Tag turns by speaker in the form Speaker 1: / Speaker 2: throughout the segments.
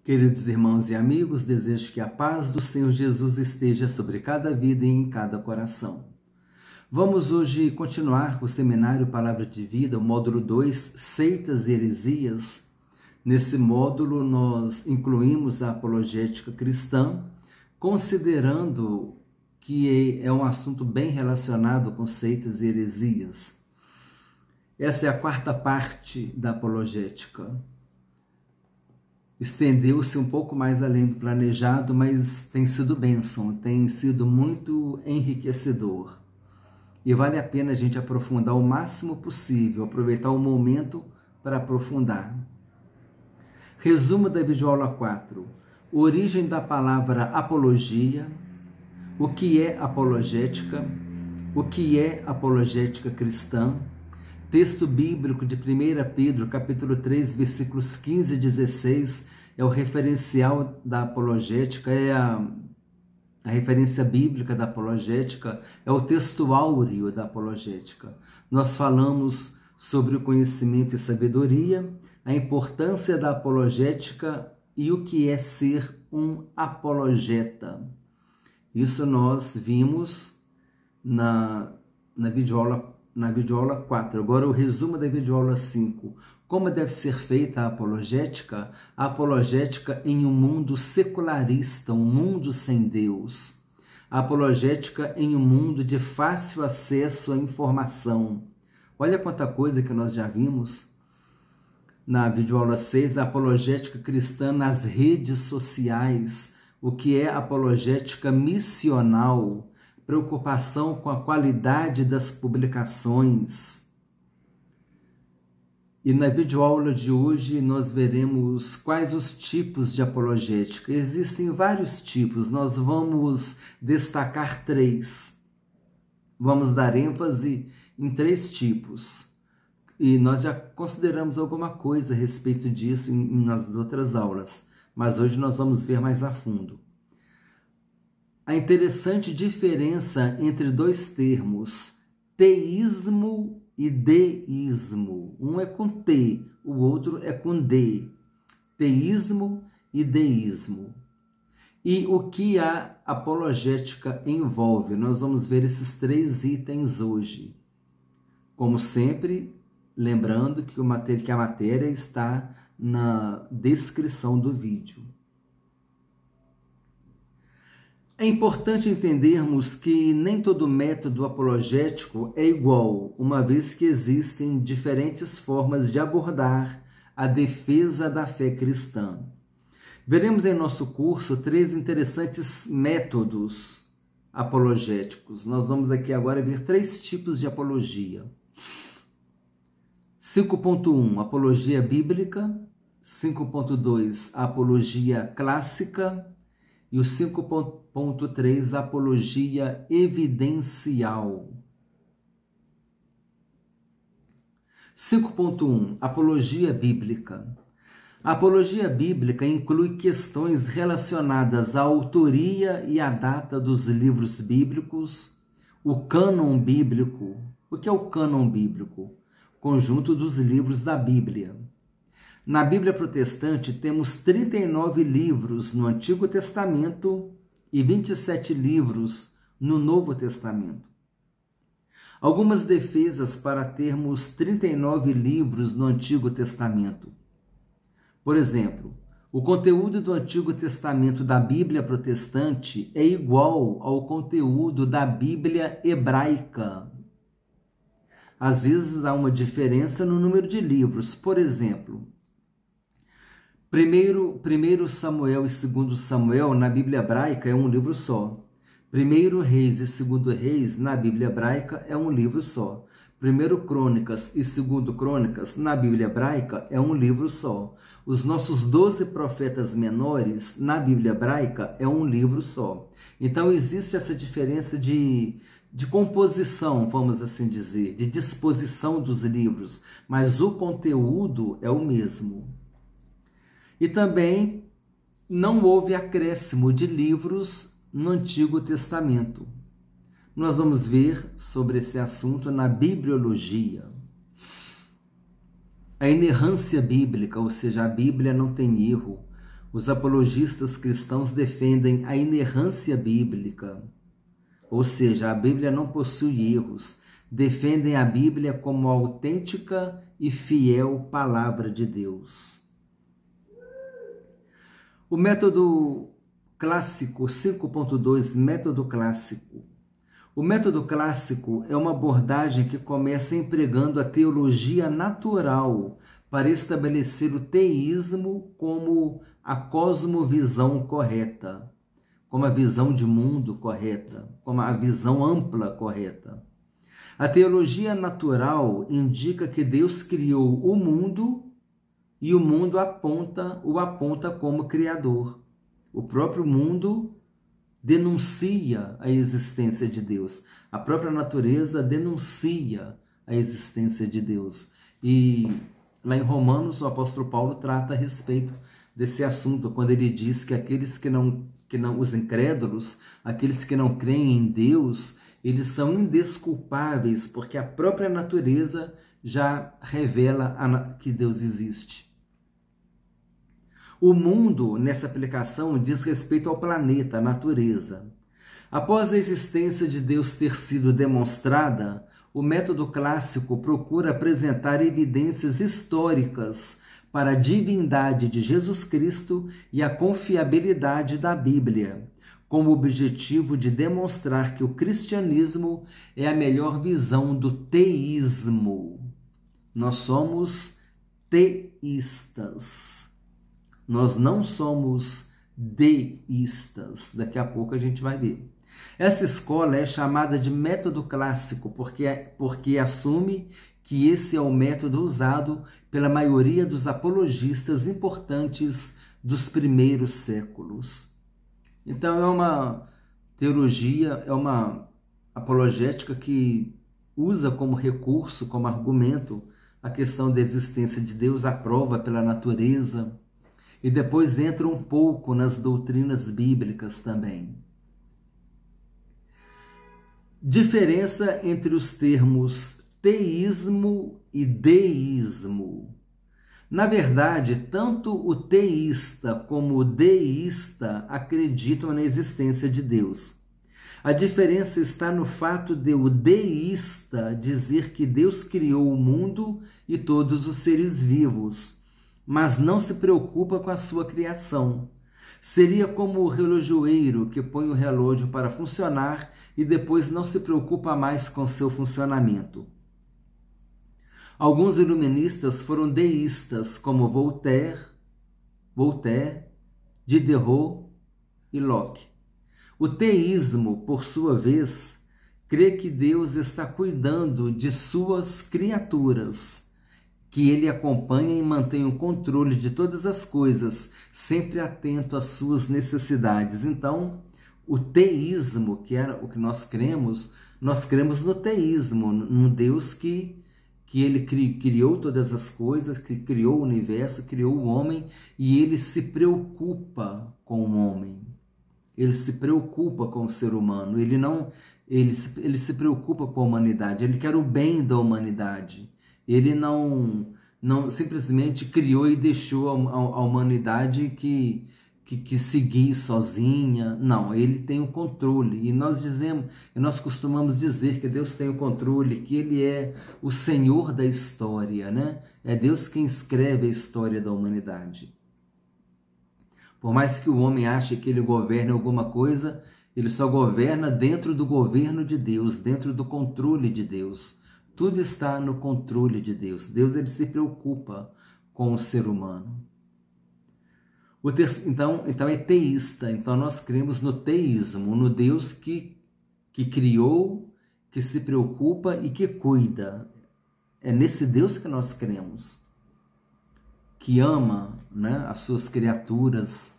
Speaker 1: Queridos irmãos e amigos, desejo que a paz do Senhor Jesus esteja sobre cada vida e em cada coração. Vamos hoje continuar com o seminário Palavra de Vida, o módulo 2, Seitas e Heresias. Nesse módulo nós incluímos a apologética cristã, considerando que é um assunto bem relacionado com seitas e heresias. Essa é a quarta parte da apologética. Estendeu-se um pouco mais além do planejado, mas tem sido bênção, tem sido muito enriquecedor. E vale a pena a gente aprofundar o máximo possível, aproveitar o momento para aprofundar. Resumo da videoaula 4. Origem da palavra apologia, o que é apologética, o que é apologética cristã, texto bíblico de 1 Pedro, capítulo 3, versículos 15 e 16, é o referencial da apologética, é a referência bíblica da apologética, é o texto áureo da apologética. Nós falamos sobre o conhecimento e sabedoria, a importância da apologética e o que é ser um apologeta. Isso nós vimos na videoaula 4. Agora o resumo da videoaula 5. Como deve ser feita a apologética? A apologética em um mundo secularista, um mundo sem Deus. A apologética em um mundo de fácil acesso à informação. Olha quanta coisa que nós já vimos. Na videoaula 6, a apologética cristã nas redes sociais. O que é apologética missional? Preocupação com a qualidade das publicações. E na videoaula de hoje nós veremos quais os tipos de apologética. Existem vários tipos, nós vamos destacar 3. Vamos dar ênfase em 3 tipos. E nós já consideramos alguma coisa a respeito disso nas outras aulas, mas hoje nós vamos ver mais a fundo. A interessante diferença entre 2 termos, teísmo e deísmo. Um é com T, o outro é com D. Teísmo e deísmo. E o que a apologética envolve? Nós vamos ver esses 3 itens hoje. Como sempre, lembrando que a matéria está na descrição do vídeo. É importante entendermos que nem todo método apologético é igual, uma vez que existem diferentes formas de abordar a defesa da fé cristã. Veremos em nosso curso 3 interessantes métodos apologéticos. Nós vamos aqui agora ver 3 tipos de apologia. 5.1, apologia bíblica. 5.2, apologia clássica. E o 5.3, apologia evidencial. 5.1, apologia bíblica. A apologia bíblica inclui questões relacionadas à autoria e à data dos livros bíblicos, o cânon bíblico. O que é o cânon bíblico? Conjunto dos livros da Bíblia. Na Bíblia protestante, temos 39 livros no Antigo Testamento e 27 livros no Novo Testamento. Algumas defesas para termos 39 livros no Antigo Testamento. Por exemplo, o conteúdo do Antigo Testamento da Bíblia protestante é igual ao conteúdo da Bíblia hebraica. Às vezes há uma diferença no número de livros. Por exemplo, 1 Samuel e 2 Samuel na Bíblia hebraica é um livro só. 1 Reis e 2 Reis na Bíblia hebraica é um livro só. 1 Crônicas e 2 Crônicas na Bíblia hebraica é um livro só. Os nossos 12 profetas menores na Bíblia hebraica é um livro só. Então existe essa diferença de composição, vamos assim dizer, de disposição dos livros, mas o conteúdo é o mesmo. E também não houve acréscimo de livros no Antigo Testamento. Nós vamos ver sobre esse assunto na bibliologia. A inerrância bíblica, ou seja, a Bíblia não tem erro. Os apologistas cristãos defendem a inerrância bíblica, ou seja, a Bíblia não possui erros. Defendem a Bíblia como autêntica e fiel palavra de Deus. O método clássico 5.2, método clássico. O método clássico é uma abordagem que começa empregando a teologia natural para estabelecer o teísmo como a cosmovisão correta, como a visão de mundo correta, como a visão ampla correta. A teologia natural indica que Deus criou o mundo e o mundo o aponta como criador. O próprio mundo denuncia a existência de Deus. A própria natureza denuncia a existência de Deus. E lá em Romanos, o apóstolo Paulo trata a respeito desse assunto, quando ele diz que aqueles que não os incrédulos, aqueles que não creem em Deus, eles são indesculpáveis, porque a própria natureza já revela que Deus existe. O mundo, nessa aplicação, diz respeito ao planeta, à natureza. Após a existência de Deus ter sido demonstrada, o método clássico procura apresentar evidências históricas para a divindade de Jesus Cristo e a confiabilidade da Bíblia, com o objetivo de demonstrar que o cristianismo é a melhor visão do teísmo. Nós somos teístas. Nós não somos deístas. Daqui a pouco a gente vai ver. Essa escola é chamada de método clássico porque assume que esse é o método usado pela maioria dos apologistas importantes dos primeiros séculos. Então é uma teologia, é uma apologética que usa como recurso, como argumento, a questão da existência de Deus, a prova pela natureza, e depois entra um pouco nas doutrinas bíblicas também. Diferença entre os termos teísmo e deísmo. Na verdade, tanto o teísta como o deísta acreditam na existência de Deus. A diferença está no fato de o deísta dizer que Deus criou o mundo e todos os seres vivos, mas não se preocupa com a sua criação. Seria como o relojoeiro que põe o relógio para funcionar e depois não se preocupa mais com seu funcionamento. Alguns iluministas foram deístas, como Voltaire, Diderot e Locke. O teísmo, por sua vez, crê que Deus está cuidando de suas criaturas, que ele acompanha e mantém o controle de todas as coisas, sempre atento às suas necessidades. Então, o teísmo, que era o que nós cremos no teísmo, num Deus que ele criou todas as coisas, que criou o universo, criou o homem, e ele se preocupa com o homem. Ele se preocupa com o ser humano. Ele se preocupa com a humanidade. Ele quer o bem da humanidade. Ele não simplesmente criou e deixou a humanidade que seguir sozinha. Não, ele tem o controle. E nós costumamos dizer que Deus tem o controle, que ele é o Senhor da história, né? É Deus quem escreve a história da humanidade. Por mais que o homem ache que ele governe alguma coisa, ele só governa dentro do governo de Deus, dentro do controle de Deus. Tudo está no controle de Deus. Deus, ele se preocupa com o ser humano. Então é teísta. Então nós cremos no teísmo, no Deus que criou, que se preocupa e que cuida. É nesse Deus que nós cremos, que ama, né, as suas criaturas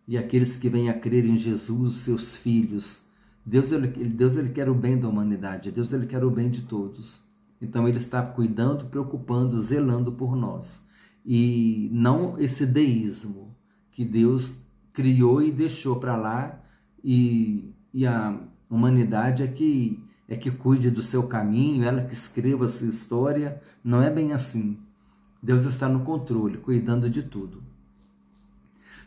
Speaker 1: e aqueles que vêm a crer em Jesus, seus filhos. Deus ele quer o bem da humanidade. Deus ele quer o bem de todos. Então ele está cuidando, preocupando, zelando por nós. E não esse deísmo que Deus criou e deixou para lá, e a humanidade é que cuide do seu caminho, ela que escreva a sua história. Não é bem assim. Deus está no controle, cuidando de tudo.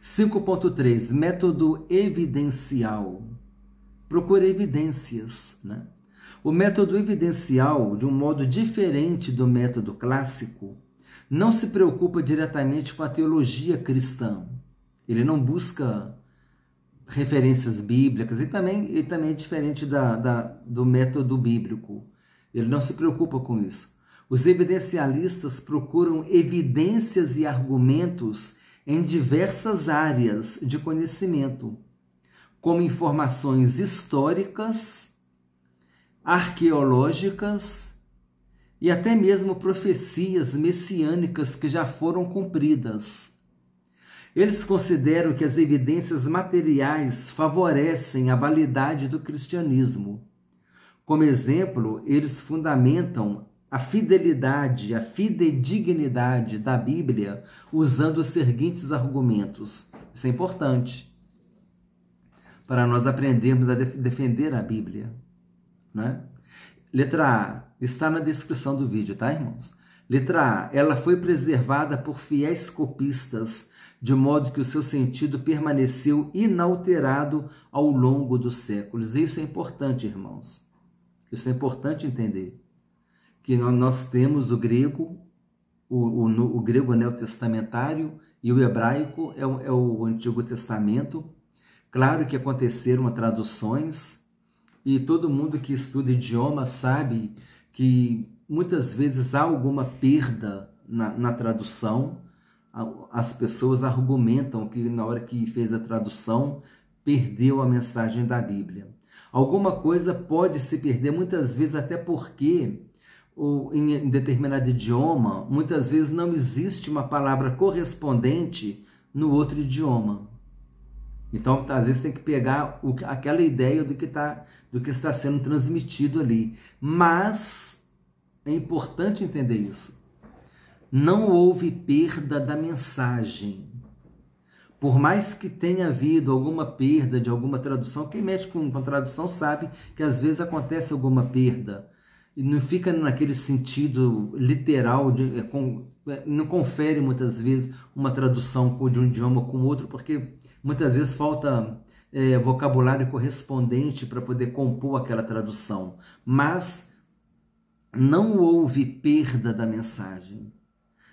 Speaker 1: 5.3, método evidencial. Procure evidências, né? O método evidencial, de um modo diferente do método clássico, não se preocupa diretamente com a teologia cristã. Ele não busca referências bíblicas e também é diferente do método bíblico. Ele não se preocupa com isso. Os evidencialistas procuram evidências e argumentos em diversas áreas de conhecimento, como informações históricas, arqueológicas e até mesmo profecias messiânicas que já foram cumpridas. Eles consideram que as evidências materiais favorecem a validade do cristianismo. Como exemplo, eles fundamentam a fidelidade, a fidedignidade da Bíblia usando os seguintes argumentos. Isso é importante para nós aprendermos a defender a Bíblia, né? Letra A, está na descrição do vídeo, tá, irmãos? Letra A, ela foi preservada por fiéis copistas, de modo que o seu sentido permaneceu inalterado ao longo dos séculos. Isso é importante, irmãos. Isso é importante entender. Que nós temos o grego, o grego neotestamentário e o hebraico é o Antigo Testamento. Claro que aconteceram traduções e todo mundo que estuda idioma sabe que muitas vezes há alguma perda na tradução. As pessoas argumentam que na hora que fez a tradução perdeu a mensagem da Bíblia. Alguma coisa pode se perder muitas vezes até porque em determinado idioma, muitas vezes não existe uma palavra correspondente no outro idioma. Então, às vezes tem que pegar aquela ideia do que está sendo transmitido ali. Mas é importante entender isso. Não houve perda da mensagem. Por mais que tenha havido alguma perda de alguma tradução, quem mexe com tradução sabe que às vezes acontece alguma perda. E não fica naquele sentido literal, não confere muitas vezes uma tradução de um idioma com outro, porque muitas vezes falta vocabulário correspondente para poder compor aquela tradução. Mas não houve perda da mensagem.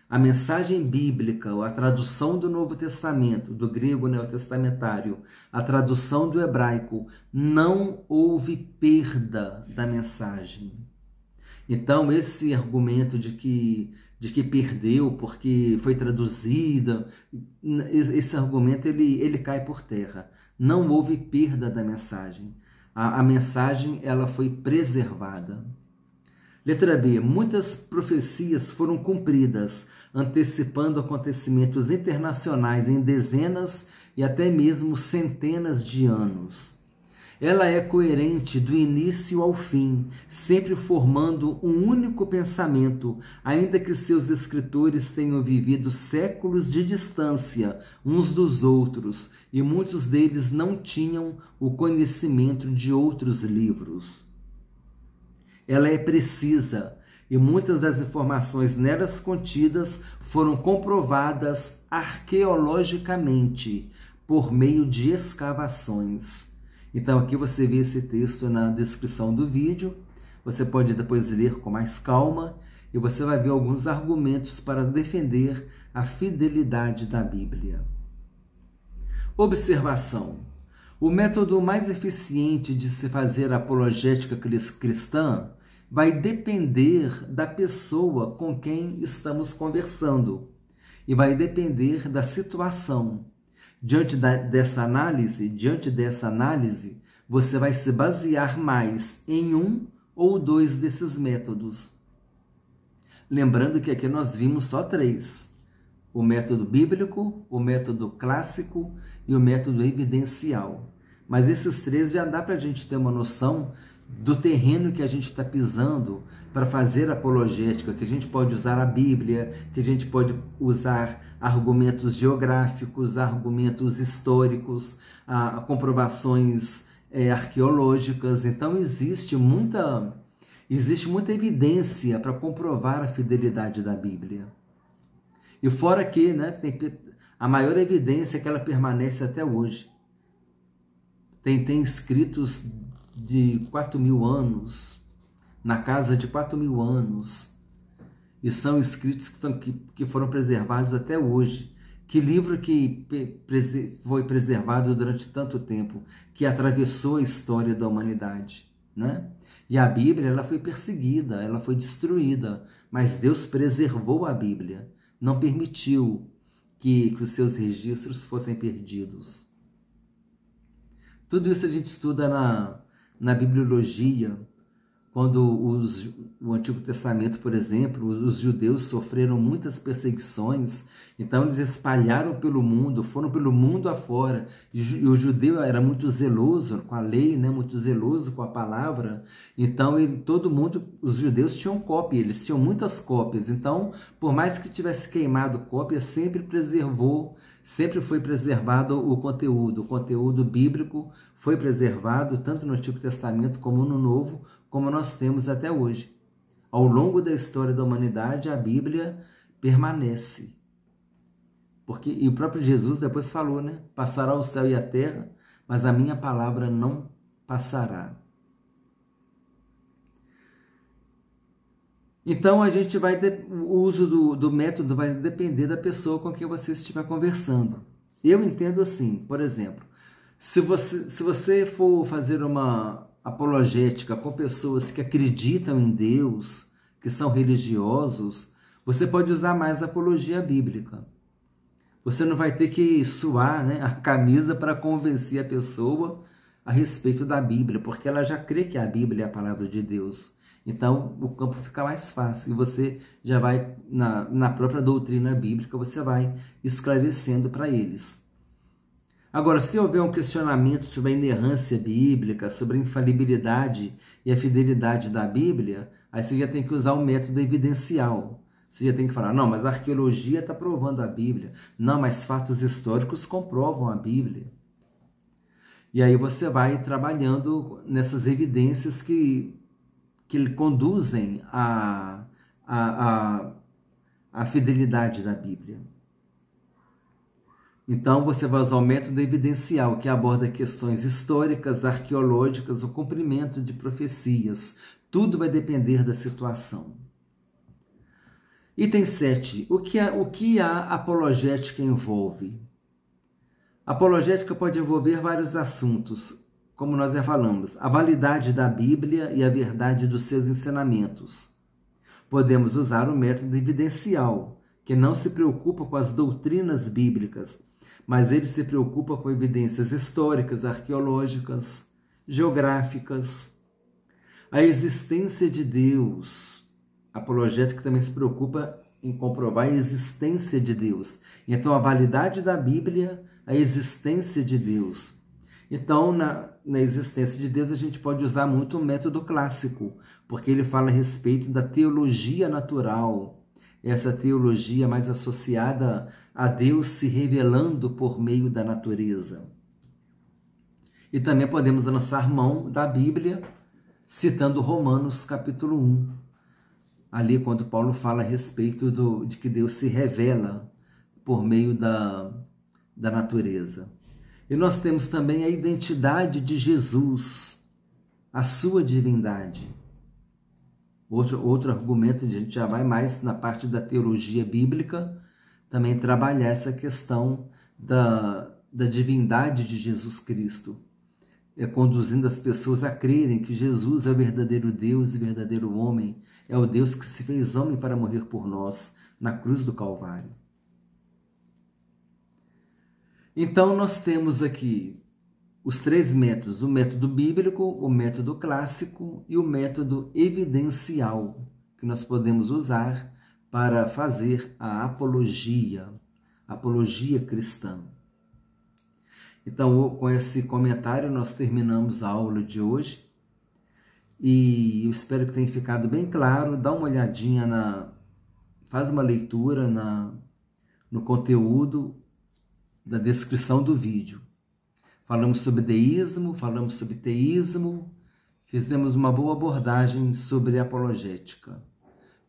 Speaker 1: A mensagem bíblica, a tradução do Novo Testamento, do grego neotestamentário, a tradução do hebraico, não houve perda da mensagem. Então, esse argumento de que perdeu porque foi traduzida, esse argumento ele cai por terra. Não houve perda da mensagem. A mensagem ela foi preservada. Letra B. Muitas profecias foram cumpridas, antecipando acontecimentos internacionais em dezenas e até mesmo centenas de anos. Ela é coerente do início ao fim, sempre formando um único pensamento, ainda que seus escritores tenham vivido séculos de distância uns dos outros, e muitos deles não tinham o conhecimento de outros livros. Ela é precisa, e muitas das informações nelas contidas foram comprovadas arqueologicamente, por meio de escavações. Então aqui você vê esse texto na descrição do vídeo, você pode depois ler com mais calma e você vai ver alguns argumentos para defender a fidelidade da Bíblia. Observação. O método mais eficiente de se fazer apologética cristã vai depender da pessoa com quem estamos conversando e vai depender da situação. Diante dessa análise, você vai se basear mais em um ou dois desses métodos. Lembrando que aqui nós vimos só 3. O método bíblico, o método clássico e o método evidencial. Mas esses 3 já dá para a gente ter uma noção do terreno que a gente está pisando para fazer apologética, que a gente pode usar a Bíblia, que a gente pode usar argumentos geográficos, argumentos históricos, comprovações arqueológicas. Então existe muita evidência para comprovar a fidelidade da Bíblia. E fora que, né, A maior evidência é que ela permanece até hoje. Tem escritos de 4.000 anos, na casa de 4.000 anos, e são escritos que foram preservados até hoje. Que livro que foi preservado durante tanto tempo, que atravessou a história da humanidade, né? E a Bíblia, ela foi perseguida, ela foi destruída, mas Deus preservou a Bíblia, não permitiu que os seus registros fossem perdidos. Tudo isso a gente estuda na bibliologia, quando o Antigo Testamento, por exemplo, os judeus sofreram muitas perseguições, então eles espalharam pelo mundo, foram pelo mundo afora, e o judeu era muito zeloso com a lei, né? Muito zeloso com a palavra, então todo mundo, os judeus tinham cópia, eles tinham muitas cópias, então por mais que tivesse queimado cópia, sempre foi preservado o conteúdo bíblico foi preservado tanto no Antigo Testamento como no Novo, como nós temos até hoje. Ao longo da história da humanidade, a Bíblia permanece. E o próprio Jesus depois falou, né? Passará o céu e a terra, mas a minha palavra não passará. Então, o uso do método vai depender da pessoa com quem você estiver conversando. Eu entendo assim, por exemplo, se você for fazer uma apologética com pessoas que acreditam em Deus, que são religiosos, você pode usar mais apologia bíblica. Você não vai ter que suar, né, a camisa para convencer a pessoa a respeito da Bíblia, porque ela já crê que a Bíblia é a palavra de Deus. Então, o campo fica mais fácil e você já vai, na própria doutrina bíblica, você vai esclarecendo para eles. Agora, se houver um questionamento sobre a inerrância bíblica, sobre a infalibilidade e a fidelidade da Bíblia, aí você já tem que usar o método evidencial. Você já tem que falar, não, mas a arqueologia está provando a Bíblia. Não, mas fatos históricos comprovam a Bíblia. E aí você vai trabalhando nessas evidências que conduzem à fidelidade da Bíblia. Então, você vai usar o método evidencial, que aborda questões históricas, arqueológicas, o cumprimento de profecias. Tudo vai depender da situação. Item 7. O que a apologética envolve? A apologética pode envolver vários assuntos, como nós já falamos. A validade da Bíblia e a verdade dos seus ensinamentos. Podemos usar o método evidencial, que não se preocupa com as doutrinas bíblicas, mas ele se preocupa com evidências históricas, arqueológicas, geográficas. A existência de Deus. A apologética também se preocupa em comprovar a existência de Deus. Então, a validade da Bíblia, a existência de Deus. Então, na existência de Deus, a gente pode usar muito o método clássico, porque ele fala a respeito da teologia natural, essa teologia mais associada a Deus se revelando por meio da natureza. E também podemos lançar mão da Bíblia, citando Romanos capítulo 1, ali quando Paulo fala a respeito de que Deus se revela por meio da natureza. E nós temos também a identidade de Jesus, a sua divindade. Outro argumento, a gente já vai mais na parte da teologia bíblica, também trabalhar essa questão da divindade de Jesus Cristo, conduzindo as pessoas a crerem que Jesus é o verdadeiro Deus e verdadeiro homem, é o Deus que se fez homem para morrer por nós na cruz do Calvário. Então, nós temos aqui os três métodos, o método bíblico, o método clássico e o método evidencial, que nós podemos usar para fazer a apologia cristã. Então, com esse comentário, nós terminamos a aula de hoje e eu espero que tenha ficado bem claro. Dá uma olhadinha, faz uma leitura no conteúdo da descrição do vídeo. Falamos sobre deísmo, falamos sobre teísmo, fizemos uma boa abordagem sobre apologética.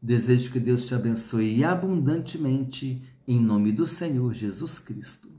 Speaker 1: Desejo que Deus te abençoe abundantemente, em nome do Senhor Jesus Cristo.